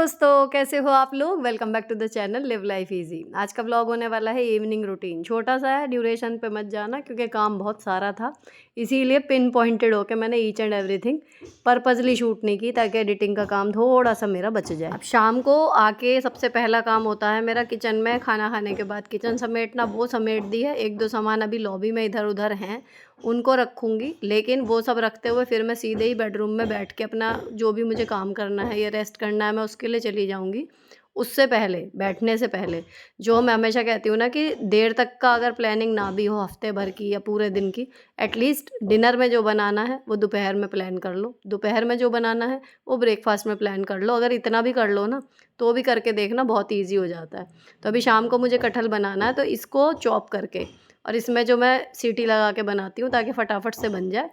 दोस्तों, कैसे हो आप लोग? Welcome back to the channel live life easy. आज का व्लॉग होने वाला है इवनिंग रूटीन। छोटा सा है, ड्यूरेशन पे मत जाना क्योंकि काम बहुत सारा था, इसीलिए पिन पॉइंटेड होके मैंने each and everything purposely shoot नहीं की ताकि एडिटिंग का काम थोड़ा सा मेरा बच जाए। अब शाम को आके सबसे पहला काम होता है मेरा किचन में, खाना खाने के बाद किचन समेटना। वो समेट दी है, एक दो सामान अभी लॉबी में इधर उधर हैं, उनको रखूँगी, लेकिन वो सब रखते हुए फिर मैं सीधे ही बेडरूम में बैठ के अपना जो भी मुझे काम करना है या रेस्ट करना है मैं उसके लिए चली जाऊँगी। उससे पहले, बैठने से पहले, जो मैं हमेशा कहती हूँ ना कि देर तक का अगर प्लानिंग ना भी हो हफ्ते भर की या पूरे दिन की, एटलीस्ट डिनर में जो बनाना है वो दोपहर में प्लान कर लो, दोपहर में जो बनाना है वो ब्रेकफास्ट में प्लान कर लो। अगर इतना भी कर लो ना तो भी करके देखना, बहुत ईजी हो जाता है। तो अभी शाम को मुझे कटहल बनाना है, तो इसको चॉप करके और इसमें जो मैं सीटी लगा के बनाती हूँ ताकि फटाफट से बन जाए।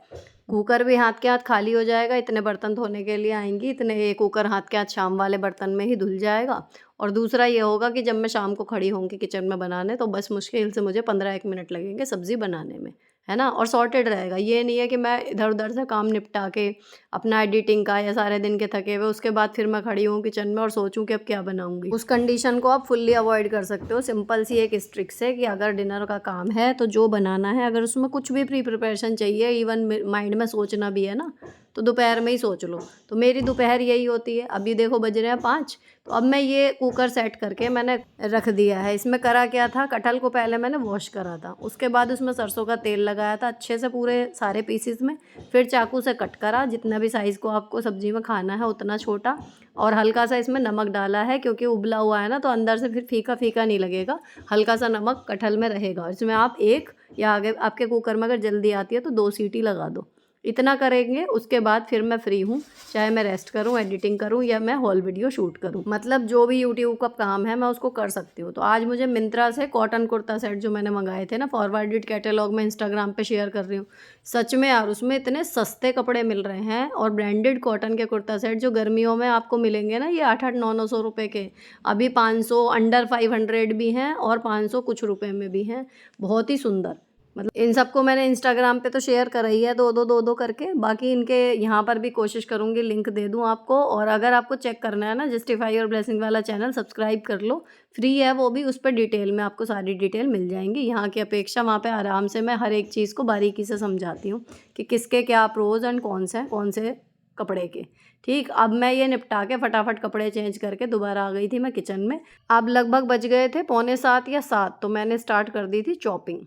कुकर भी हाथ के हाथ खाली हो जाएगा, इतने बर्तन धोने के लिए आएंगी, इतने ये कुकर हाथ के हाथ शाम वाले बर्तन में ही धुल जाएगा। और दूसरा ये होगा कि जब मैं शाम को खड़ी होंगी किचन में बनाने तो बस मुश्किल से मुझे 15-1 मिनट लगेंगे सब्ज़ी बनाने में, है ना? और सॉर्टेड रहेगा। ये नहीं है कि मैं इधर उधर से काम निपटा के अपना एडिटिंग का या सारे दिन के थके हुए उसके बाद फिर मैं खड़ी हूँ किचन में और सोचूं कि अब क्या बनाऊंगी। उस कंडीशन को आप फुल्ली अवॉइड कर सकते हो। सिंपल सी एक ट्रिक्स है कि अगर डिनर का काम है तो जो बनाना है, अगर उसमें कुछ भी प्री प्रिपरेशन चाहिए, इवन माइंड में सोचना भी है ना, तो दोपहर में ही सोच लो। तो मेरी दोपहर यही होती है। अभी देखो बज रहे हैं 5, तो अब मैं ये कुकर सेट करके मैंने रख दिया है। इसमें करा क्या था, कटहल को पहले मैंने वॉश करा था, उसके बाद उसमें सरसों का तेल लगाया था अच्छे से पूरे सारे पीसीस में, फिर चाकू से कट करा जितना भी साइज़ को आपको सब्ज़ी में खाना है उतना छोटा, और हल्का सा इसमें नमक डाला है क्योंकि उबला हुआ है ना, तो अंदर से फिर फीका फीका नहीं लगेगा, हल्का सा नमक कटहल में रहेगा। और इसमें आप एक या आगे आपके कुकर में अगर जल्दी आती है तो 2 सीटी लगा दो। इतना करेंगे, उसके बाद फिर मैं फ्री हूँ, चाहे मैं रेस्ट करूँ, एडिटिंग करूँ या मैं हॉल वीडियो शूट करूँ। मतलब जो भी यूट्यूब का काम है मैं उसको कर सकती हूँ। तो आज मुझे मिंत्रा से कॉटन कुर्ता सेट जो मैंने मंगाए थे ना, फॉरवर्डेड कैटेलॉग में इंस्टाग्राम पे शेयर कर रही हूँ। सच में यार उसमें इतने सस्ते कपड़े मिल रहे हैं, और ब्रांडेड कॉटन के कुर्ता सेट जो गर्मियों में आपको मिलेंगे ना, ये 8-8, 900 रुपये के, अभी 500 अंडर 500 भी हैं और 500 कुछ रुपए में भी हैं। बहुत ही सुंदर। मतलब इन सबको मैंने इंस्टाग्राम पे तो शेयर करा ही है, दो दो करके। बाकी इनके यहाँ पर भी कोशिश करूँगी लिंक दे दूँ आपको। और अगर आपको चेक करना है ना, जस्टिफाई और ब्लेसिंग वाला चैनल सब्सक्राइब कर लो, फ्री है वो भी। उस पर डिटेल में आपको सारी डिटेल मिल जाएंगी। यहाँ की अपेक्षा वहाँ पे आराम से मैं हर एक चीज़ को बारीकी से समझाती हूँ कि किसके क्या प्रोज एंड कौन से कपड़े के। ठीक, अब मैं ये निपटा के फटाफट कपड़े चेंज करके दोबारा आ गई थी मैं किचन में। अब लगभग बज गए थे 6:45 या 7, तो मैंने स्टार्ट कर दी थी चॉपिंग।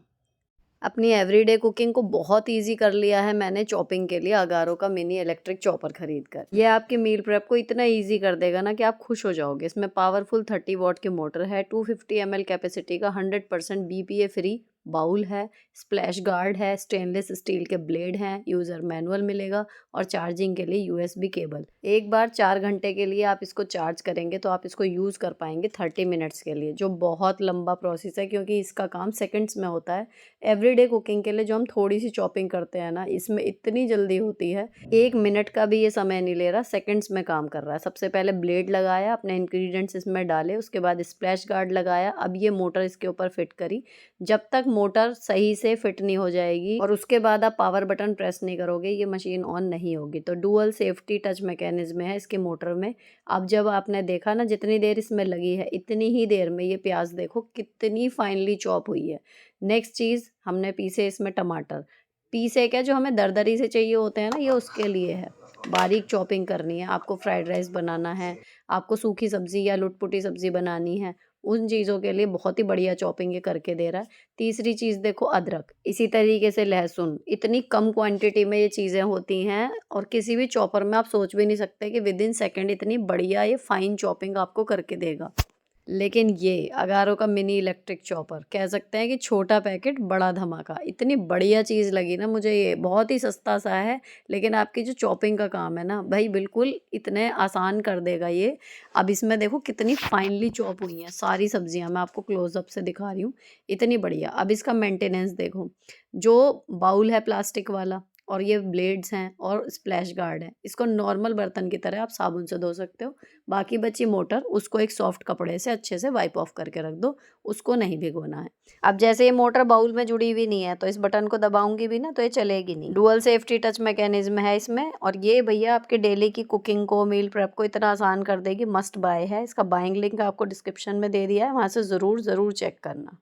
अपनी एवरीडे कुकिंग को बहुत इजी कर लिया है मैंने चॉपिंग के लिए अगारो का मिनी इलेक्ट्रिक चॉपर खरीद कर। ये आपकी मील प्रेप को इतना इजी कर देगा ना कि आप खुश हो जाओगे। इसमें पावरफुल 30 वॉट की मोटर है, 250 ml कैपेसिटी का 100% BPA फ्री बाउल है, स्प्लैश गार्ड है, स्टेनलेस स्टील के ब्लेड हैं, यूज़र मैनुअल मिलेगा और चार्जिंग के लिए USB केबल। एक बार 4 घंटे के लिए आप इसको चार्ज करेंगे तो आप इसको यूज़ कर पाएंगे 30 मिनट्स के लिए, जो बहुत लंबा प्रोसेस है क्योंकि इसका काम सेकंड्स में होता है। एवरीडे कुकिंग के लिए जो हम थोड़ी सी चॉपिंग करते हैं ना, इसमें इतनी जल्दी होती है, 1 मिनट का भी ये समय नहीं ले रहा, सेकंड्स में काम कर रहा है। सबसे पहले ब्लेड लगाया, अपने इंग्रेडिएंट्स इसमें डाले, उसके बाद स्प्लैश गार्ड लगाया, अब ये मोटर इसके ऊपर फिट करी। जब तक मोटर सही से फिट नहीं हो जाएगी और उसके बाद आप पावर बटन प्रेस नहीं करोगे, ये मशीन ऑन नहीं होगी। तो डुअल सेफ्टी टच मैकेनिज्म है इसके मोटर में। अब जब आपने देखा ना जितनी देर इसमें लगी है, इतनी ही देर में ये प्याज देखो कितनी फाइनली चॉप हुई है। नेक्स्ट चीज़, हमने पीसे इसमें टमाटर। पीसे क्या, जो हमें दरदरी से चाहिए होते हैं ना, ये उसके लिए है। बारीक चॉपिंग करनी है, आपको फ्राइड राइस बनाना है, आपको सूखी सब्ज़ी या लुटपुटी सब्ज़ी बनानी है, उन चीज़ों के लिए बहुत ही बढ़िया चॉपिंग ये करके दे रहा है। तीसरी चीज़ देखो, अदरक। इसी तरीके से लहसुन। इतनी कम क्वांटिटी में ये चीज़ें होती हैं और किसी भी चॉपर में आप सोच भी नहीं सकते कि विद इन सेकेंड इतनी बढ़िया ये फाइन चॉपिंग आपको करके देगा। लेकिन ये अगारो का मिनी इलेक्ट्रिक चॉपर, कह सकते हैं कि छोटा पैकेट बड़ा धमाका। इतनी बढ़िया चीज़ लगी ना मुझे ये, बहुत ही सस्ता सा है, लेकिन आपकी जो चॉपिंग का काम है ना भाई, बिल्कुल इतने आसान कर देगा ये। अब इसमें देखो कितनी फाइनली चॉप हुई हैं सारी सब्जियां, मैं आपको क्लोजअप से दिखा रही हूँ, इतनी बढ़िया। अब इसका मेंटेनेंस देखो, जो बाउल है प्लास्टिक वाला, और ये ब्लेड्स हैं और स्प्लैश गार्ड है। इसको नॉर्मल बर्तन की तरह आप साबुन से धो सकते हो। बाकी बची मोटर, उसको एक सॉफ्ट कपड़े से अच्छे से वाइप ऑफ करके रख दो, उसको नहीं भिगोना है। अब जैसे ये मोटर बाउल में जुड़ी हुई नहीं है तो इस बटन को दबाऊंगी भी ना तो ये चलेगी नहीं। डुअल सेफ्टी टच मैकेनिज्म है इसमें, और ये भैया आपके डेली की कुकिंग को, मील प्रेप को इतना आसान कर देगी। मस्ट बाय है। इसका बाइंग लिंक आपको डिस्क्रिप्शन में दे दिया है, वहाँ से ज़रूर चेक करना।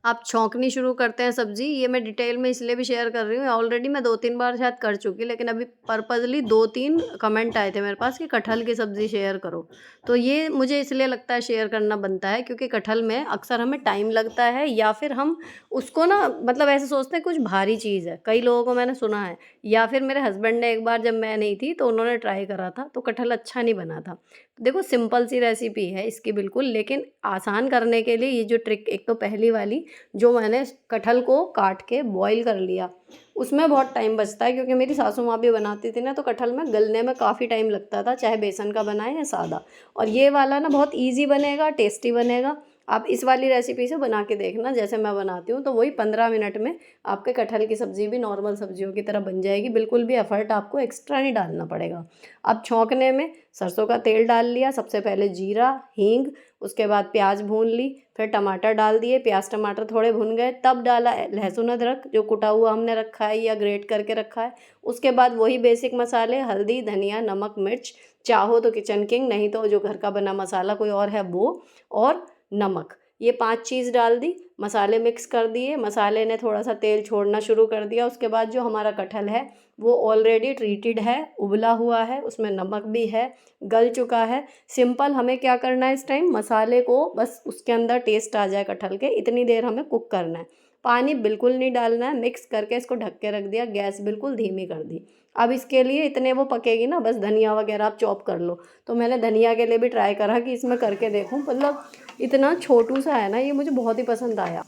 आप छौंकनी शुरू करते हैं सब्ज़ी। ये मैं डिटेल में इसलिए भी शेयर कर रही हूँ, ऑलरेडी मैं 2-3 बार शायद कर चुकी, लेकिन अभी पर्पज़ली 2-3 कमेंट आए थे मेरे पास कि कटहल की सब्ज़ी शेयर करो। तो ये मुझे इसलिए लगता है शेयर करना बनता है, क्योंकि कटहल में अक्सर हमें टाइम लगता है, या फिर हम उसको ना मतलब ऐसे सोचते हैं कुछ भारी चीज़ है। कई लोगों को मैंने सुना है, या फिर मेरे हस्बैंड ने एक बार जब मैं नहीं थी तो उन्होंने ट्राई करा था, तो कटहल अच्छा नहीं बना था। देखो सिंपल सी रेसिपी है इसकी बिल्कुल, लेकिन आसान करने के लिए ये जो ट्रिक, एक तो पहली वाली जो मैंने कटहल को काट के बॉईल कर लिया, उसमें बहुत टाइम बचता है, क्योंकि मेरी सासू माँ भी बनाती थी ना तो कटहल में गलने में काफ़ी टाइम लगता था, चाहे बेसन का बनाए या सादा। और ये वाला ना बहुत ईज़ी बनेगा, टेस्टी बनेगा। आप इस वाली रेसिपी से बना के देखना जैसे मैं बनाती हूँ, तो वही 15 मिनट में आपके कटहल की सब्ज़ी भी नॉर्मल सब्जियों की तरह बन जाएगी। बिल्कुल भी एफर्ट आपको एक्स्ट्रा नहीं डालना पड़ेगा। अब छौंकने में सरसों का तेल डाल लिया, सबसे पहले जीरा, हींग, उसके बाद प्याज भून ली, फिर टमाटर डाल दिए। प्याज टमाटर थोड़े भुन गए तब डाला लहसुन अदरक जो कुटा हुआ हमने रखा है या ग्रेट करके रखा है। उसके बाद वही बेसिक मसाले, हल्दी, धनिया, नमक, मिर्च, चाहो तो किचन किंग, नहीं तो जो घर का बना मसाला कोई और है वो, और नमक। ये 5 चीज़ डाल दी, मसाले मिक्स कर दिए। मसाले ने थोड़ा सा तेल छोड़ना शुरू कर दिया। उसके बाद जो हमारा कटहल है वो ऑलरेडी ट्रीटेड है, उबला हुआ है, उसमें नमक भी है, गल चुका है। सिंपल हमें क्या करना है इस टाइम, मसाले को बस उसके अंदर टेस्ट आ जाए कटहल के, इतनी देर हमें कुक करना है। पानी बिल्कुल नहीं डालना है। मिक्स करके इसको ढक के रख दिया, गैस बिल्कुल धीमी कर दी। अब इसके लिए इतने वो पकेगी ना, बस धनिया वगैरह आप चॉप कर लो। तो मैंने धनिया के लिए भी ट्राई करा कि इसमें करके देखूं, मतलब इतना छोटू सा है ना ये, मुझे बहुत ही पसंद आया।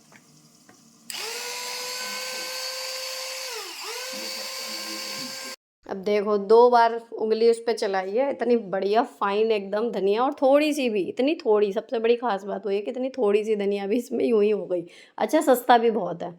अब देखो 2 बार उंगली उस पे चलाई है, इतनी बढ़िया फाइन एकदम धनिया, और थोड़ी सी भी, इतनी थोड़ी, सबसे बड़ी खास बात वो है कि इतनी थोड़ी सी धनिया भी इसमें यूं ही हो गई। अच्छा सस्ता भी बहुत है,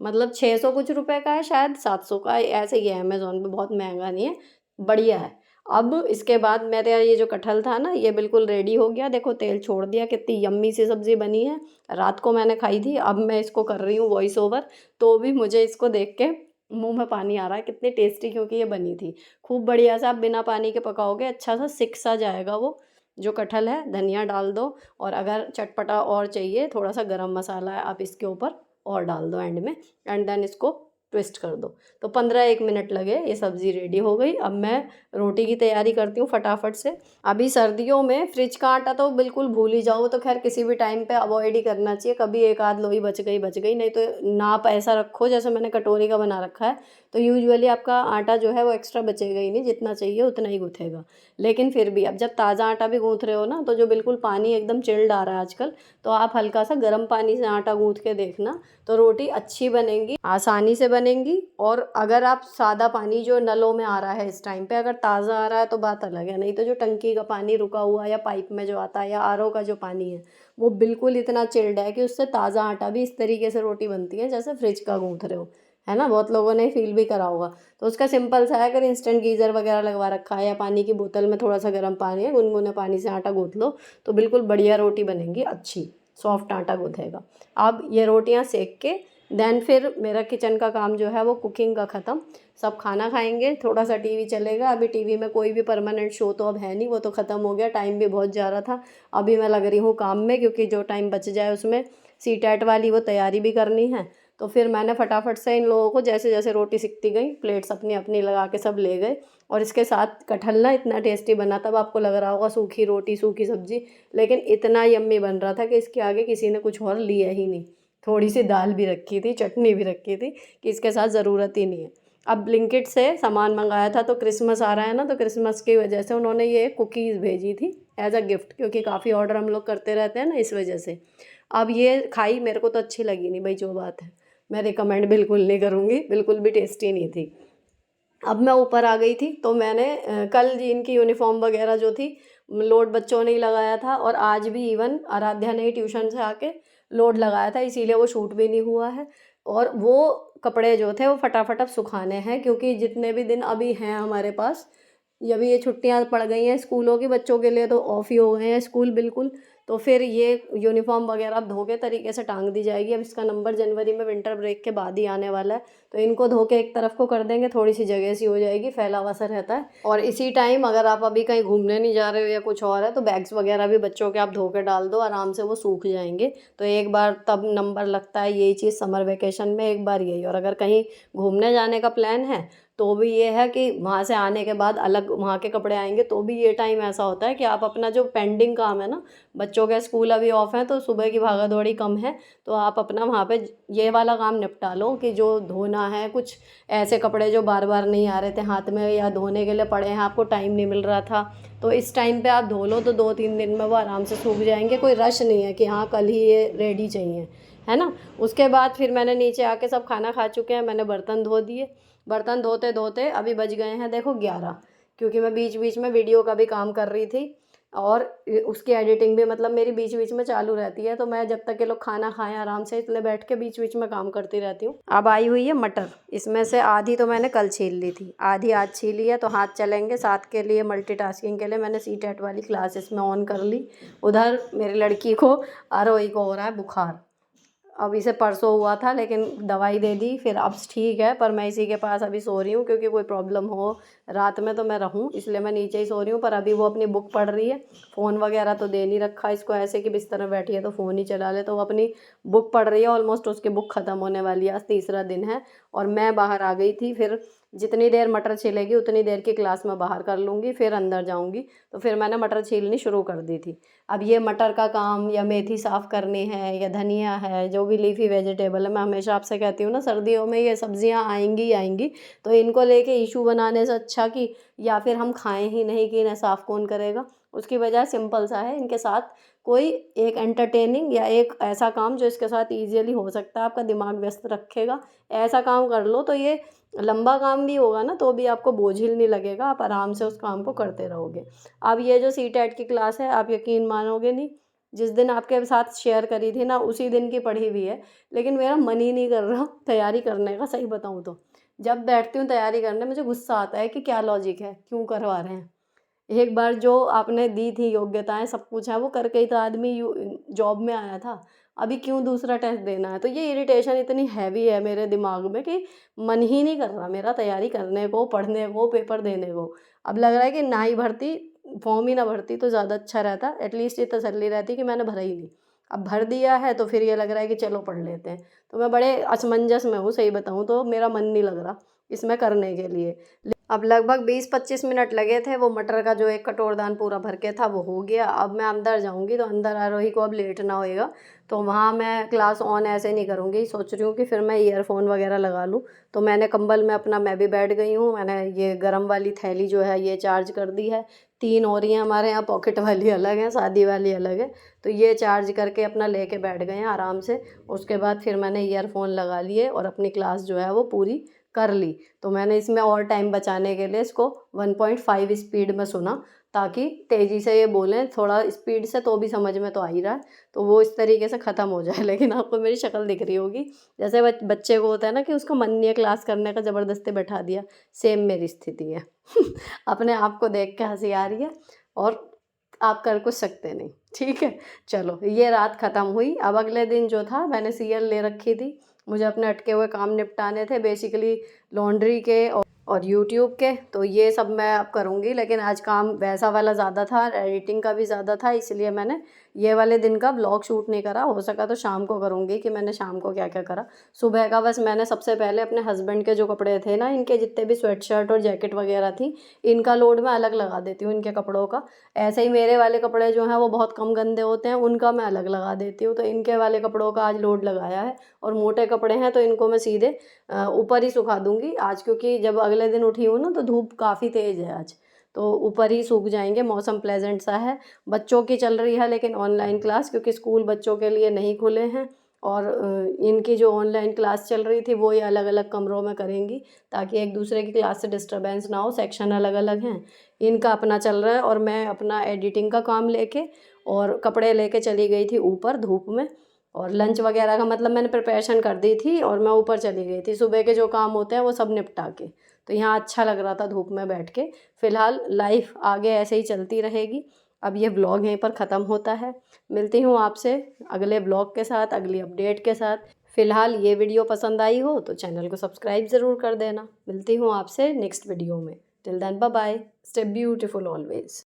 मतलब 600 कुछ रुपए का है, शायद 700 का ऐसे ही है अमेजोन पे, बहुत महंगा नहीं है, बढ़िया है। अब इसके बाद मेरा ये जो कटहल था ना ये बिल्कुल रेडी हो गया। देखो तेल छोड़ दिया, कितनी यम्मी सी सब्जी बनी है। रात को मैंने खाई थी, अब मैं इसको कर रही हूँ वॉइस ओवर, तो भी मुझे इसको देख के मुंह में पानी आ रहा है, कितनी टेस्टी, क्योंकि ये बनी थी खूब बढ़िया से। आप बिना पानी के पकाओगे अच्छा सा सिक सा जाएगा वो जो कटहल है। धनिया डाल दो, और अगर चटपटा और चाहिए थोड़ा सा गरम मसाला है आप इसके ऊपर और डाल दो एंड में, एंड देन इसको ट्विस्ट कर दो। तो 15-1 मिनट लगे, ये सब्ज़ी रेडी हो गई। अब मैं रोटी की तैयारी करती हूँ फटाफट से। अभी सर्दियों में फ्रिज का आटा तो बिल्कुल भूल ही जाओ, तो खैर किसी भी टाइम पे अवॉइड ही करना चाहिए। कभी एक आध लोई बच गई, नहीं तो नाप ऐसा रखो जैसे मैंने कटोरी का बना रखा है, तो यूजुअली आपका आटा जो है वो एक्स्ट्रा बचेगा ही नहीं, जितना चाहिए उतना ही गूँथेगा। लेकिन फिर भी अब जब ताज़ा आटा भी गूँथ रहे हो ना, तो जो बिल्कुल पानी एकदम चिल्ड आ रहा है आजकल, तो आप हल्का सा गर्म पानी से आटा गूँथ के देखना, तो रोटी अच्छी बनेंगी, आसानी से बनेंगी। और अगर आप सादा पानी जो नलों में आ रहा है इस टाइम पे अगर ताज़ा आ रहा है तो बात अलग है, नहीं तो जो टंकी का पानी रुका हुआ या पाइप में जो आता है या आरओ का जो पानी है वो बिल्कुल इतना चिल्ड है कि उससे ताज़ा आटा भी इस तरीके से रोटी बनती है जैसे फ्रिज का गूँथ रहे हो, है ना। बहुत लोगों ने फील भी करा होगा। तो उसका सिंपल सा है, अगर इंस्टेंट गीज़र वगैरह लगवा रखा है या पानी की बोतल में थोड़ा सा गर्म पानी है, गुनगुने पानी से आटा गूँथ लो, तो बिल्कुल बढ़िया रोटी बनेगी, अच्छी सॉफ्ट आटा गूँथेगा। अब ये रोटियां सेक के देन फिर मेरा किचन का काम जो है वो कुकिंग का ख़त्म। सब खाना खाएंगे, थोड़ा सा टीवी चलेगा। अभी टीवी में कोई भी परमानेंट शो तो अब है नहीं, वो तो ख़त्म हो गया, टाइम भी बहुत जा रहा था। अभी मैं लग रही हूँ काम में, क्योंकि जो टाइम बच जाए उसमें सीटेट वाली वो तैयारी भी करनी है। तो फिर मैंने फटाफट से इन लोगों को जैसे जैसे रोटी सिकती गई प्लेट्स अपनी अपनी लगा के सब ले गए। और इसके साथ कटहल ना इतना टेस्टी बना, तब आपको लग रहा होगा सूखी रोटी सूखी सब्जी, लेकिन इतना यम्मी बन रहा था कि इसके आगे किसी ने कुछ और लिया ही नहीं। थोड़ी सी दाल भी रखी थी, चटनी भी रखी थी, कि इसके साथ ज़रूरत ही नहीं है। अब ब्लिंकिट से सामान मंगाया था, तो क्रिसमस आ रहा है ना, तो क्रिसमस की वजह से उन्होंने ये कुकीज़ भेजी थी एज अ गिफ्ट, क्योंकि काफ़ी ऑर्डर हम लोग करते रहते हैं ना, इस वजह से। अब ये खाई, मेरे को तो अच्छी लगी नहीं भाई, जो बात है मैं रिकमेंड बिल्कुल नहीं करूँगी, बिल्कुल भी टेस्टी नहीं थी। अब मैं ऊपर आ गई थी, तो मैंने कल जी इनकी यूनिफॉर्म वगैरह जो थी लोड बच्चों ने ही लगाया था, और आज भी इवन आराध्या ने ही ट्यूशन से आके लोड लगाया था, इसीलिए वो शूट भी नहीं हुआ है। और वो कपड़े जो थे वो फटाफट अब सुखाने हैं, क्योंकि जितने भी दिन अभी हैं हमारे पास, अभी ये छुट्टियां पड़ गई हैं स्कूलों की, बच्चों के लिए तो ऑफ ही हो गए हैं स्कूल बिल्कुल। तो फिर ये यूनिफॉर्म वगैरह अब धो के तरीके से टांग दी जाएगी। अब इसका नंबर जनवरी में विंटर ब्रेक के बाद ही आने वाला है, तो इनको धो के एक तरफ को कर देंगे, थोड़ी सी जगह सी हो जाएगी, फैला हुआ सा रहता है। और इसी टाइम अगर आप अभी कहीं घूमने नहीं जा रहे हो या कुछ और है, तो बैग्स वगैरह भी बच्चों के आप धो के डाल दो, आराम से वो सूख जाएंगे। तो एक बार तब नंबर लगता है यही चीज़ समर वेकेशन में, एक बार यही। और अगर कहीं घूमने जाने का प्लान है तो भी ये है कि वहाँ से आने के बाद अलग वहाँ के कपड़े आएंगे, तो भी ये टाइम ऐसा होता है कि आप अपना जो पेंडिंग काम है ना, बच्चों के स्कूल अभी ऑफ हैं तो सुबह की भागा दौड़ी कम है, तो आप अपना वहाँ पे ये वाला काम निपटा लो कि जो धोना है, कुछ ऐसे कपड़े जो बार बार नहीं आ रहे थे हाथ में या धोने के लिए पड़े हैं, आपको टाइम नहीं मिल रहा था, तो इस टाइम पे आप धो लो, तो 2-3 दिन में वो आराम से सूख जाएंगे। कोई रश नहीं है कि हाँ कल ही ये रेडी चाहिए, है ना। उसके बाद फिर मैंने नीचे आके सब खाना खा चुके हैं, मैंने बर्तन धो दिए। बर्तन धोते धोते अभी बज गए हैं देखो 11, क्योंकि मैं बीच बीच में वीडियो का भी काम कर रही थी और उसकी एडिटिंग भी मतलब मेरी बीच बीच में चालू रहती है। तो मैं जब तक ये लोग खाना खाएं आराम से, इसलिए बैठ के बीच बीच में काम करती रहती हूँ। अब आई हुई है मटर, इसमें से आधी तो मैंने कल छील ली थी, आधी आज छीली है, तो हाथ चलेंगे साथ के लिए। मल्टीटास्किंग के लिए मैंने सीटेट वाली क्लासेस में ऑन कर ली। उधर मेरी लड़की को आरोही को हो रहा है बुखार, अब इसे परसों हुआ था लेकिन दवाई दे दी, फिर अब ठीक है, पर मैं इसी के पास अभी सो रही हूँ, क्योंकि कोई प्रॉब्लम हो रात में तो मैं रहूँ, इसलिए मैं नीचे ही सो रही हूँ। पर अभी वो अपनी बुक पढ़ रही है, फ़ोन वगैरह तो दे नहीं रखा इसको ऐसे कि बिस्तर में बैठी है तो फ़ोन ही चला ले, तो वो अपनी बुक पढ़ रही है। ऑलमोस्ट उसकी बुक ख़त्म होने वाली है, आज तीसरा दिन है। और मैं बाहर आ गई थी, फिर जितनी देर मटर छिलेगी उतनी देर की क्लास में बाहर कर लूँगी, फिर अंदर जाऊँगी। तो फिर मैंने मटर छीलनी शुरू कर दी थी। अब ये मटर का काम या मेथी साफ़ करनी है या धनिया है, जो भी लीफी वेजिटेबल है, मैं हमेशा आपसे कहती हूँ ना, सर्दियों में ये सब्जियाँ आएंगी ही आएंगी, तो इनको लेके इशू बनाने से अच्छा कि या फिर हम खाएं ही नहीं कि इन्हें साफ़ कौन करेगा। उसकी वजह सिंपल सा है, इनके साथ कोई एक एंटरटेनिंग या एक ऐसा काम जो इसके साथ ईजियली हो सकता है, आपका दिमाग व्यस्त रखेगा, ऐसा काम कर लो, तो ये लंबा काम भी होगा ना तो भी आपको बोझिल नहीं लगेगा, आप आराम से उस काम को करते रहोगे। अब ये जो सीटेट की क्लास है, आप यकीन मानोगे नहीं, जिस दिन आपके साथ शेयर करी थी ना उसी दिन की पढ़ी हुई है, लेकिन मेरा मन ही नहीं कर रहा तैयारी करने का। सही बताऊँ तो जब बैठती हूँ तैयारी करने, मुझे गुस्सा आता है कि क्या लॉजिक है, क्यों करवा रहे हैं। एक बार जो आपने दी थी योग्यताएं सब कुछ है, वो करके ही तो आदमी जॉब में आया था, अभी क्यों दूसरा टेस्ट देना है। तो ये इरिटेशन इतनी हैवी है मेरे दिमाग में कि मन ही नहीं कर रहा मेरा तैयारी करने को, पढ़ने को, पेपर देने को। अब लग रहा है कि ना ही भर्ती, फॉर्म ही ना भरती तो ज़्यादा अच्छा रहता, एटलीस्ट ये तसल्ली रहती कि मैंने भरा ही नहीं। अब भर दिया है तो फिर ये लग रहा है कि चलो पढ़ लेते हैं। तो मैं बड़े असमंजस में हूँ, सही बताऊँ तो मेरा मन नहीं लग रहा इसमें करने के लिए। अब लगभग 20-25 मिनट लगे थे, वो मटर का जो एक कटोरदान पूरा भर के था वो हो गया। अब मैं अंदर जाऊंगी, तो अंदर आरोही को अब लेट ना होएगा, तो वहाँ मैं क्लास ऑन ऐसे नहीं करूँगी। सोच रही हूँ कि फिर मैं ईयरफोन वगैरह लगा लूँ। तो मैंने कंबल में अपना मैं भी बैठ गई हूँ, मैंने ये गर्म वाली थैली जो है ये चार्ज कर दी है। 3 हो रही हैं हमारे यहाँ, पॉकेट वाली अलग है, शादी वाली अलग है, तो ये चार्ज करके अपना लेके बैठ गए हैं आराम से। उसके बाद फिर मैंने ईयरफोन लगा लिए और अपनी क्लास जो है वो पूरी कर ली। तो मैंने इसमें और टाइम बचाने के लिए इसको 1.5 स्पीड में सुना, ताकि तेज़ी से ये बोलें थोड़ा स्पीड से, तो भी समझ में तो आ ही रहा है, तो वो इस तरीके से ख़त्म हो जाए। लेकिन आपको मेरी शक्ल दिख रही होगी, जैसे बच्चे को होता है ना कि उसका मन नहीं है क्लास करने का, ज़बरदस्ती बैठा दिया, सेम मेरी स्थिति है। अपने आप को देख के हंसी आ रही है और आप कर कुछ सकते नहीं। ठीक है, चलो ये रात ख़त्म हुई। अब अगले दिन जो था, मैंने सीएल ले रखी थी, मुझे अपने अटके हुए काम निपटाने थे, बेसिकली लॉन्ड्री के और यूट्यूब के, तो ये सब मैं अब करूँगी। लेकिन आज काम वैसा वाला ज़्यादा था, एडिटिंग का भी ज़्यादा था, इसलिए मैंने ये वाले दिन का ब्लॉग शूट नहीं करा। हो सका तो शाम को करूँगी कि मैंने शाम को क्या क्या करा। सुबह का बस मैंने सबसे पहले अपने हस्बैंड के जो कपड़े थे ना, इनके जितने भी स्वेट शर्ट और जैकेट वगैरह थी, इनका लोड मैं अलग लगा देती हूँ इनके कपड़ों का। ऐसे ही मेरे वाले कपड़े जो हैं वो बहुत कम गंदे होते हैं, उनका मैं अलग लगा देती हूँ। तो इनके वाले कपड़ों का आज लोड लगाया है, और मोटे कपड़े हैं तो इनको मैं सीधे ऊपर ही सुखा दूँगी आज, क्योंकि जब अगले दिन उठी हूँ ना तो धूप काफ़ी तेज़ है आज, तो ऊपर ही सूख जाएंगे। मौसम प्लेजेंट सा है। बच्चों की चल रही है लेकिन ऑनलाइन क्लास, क्योंकि स्कूल बच्चों के लिए नहीं खुले हैं, और इनकी जो ऑनलाइन क्लास चल रही थी वो ये अलग अलग कमरों में करेंगी, ताकि एक दूसरे की क्लास से डिस्टर्बेंस ना हो। सेक्शन अलग अलग हैं, इनका अपना चल रहा है, और मैं अपना एडिटिंग का काम लेके और कपड़े लेके चली गई थी ऊपर धूप में। और लंच वगैरह का मतलब मैंने प्रिपरेशन कर दी थी और मैं ऊपर चली गई थी सुबह के जो काम होते हैं वो सब निपटा के। तो यहाँ अच्छा लग रहा था धूप में बैठ के। फ़िलहाल लाइफ आगे ऐसे ही चलती रहेगी। अब ये व्लॉग यहीं पर ख़त्म होता है। मिलती हूँ आपसे अगले व्लॉग के साथ, अगली अपडेट के साथ। फ़िलहाल ये वीडियो पसंद आई हो तो चैनल को सब्सक्राइब ज़रूर कर देना। मिलती हूँ आपसे नेक्स्ट वीडियो में। Till then bye bye, stay beautiful always.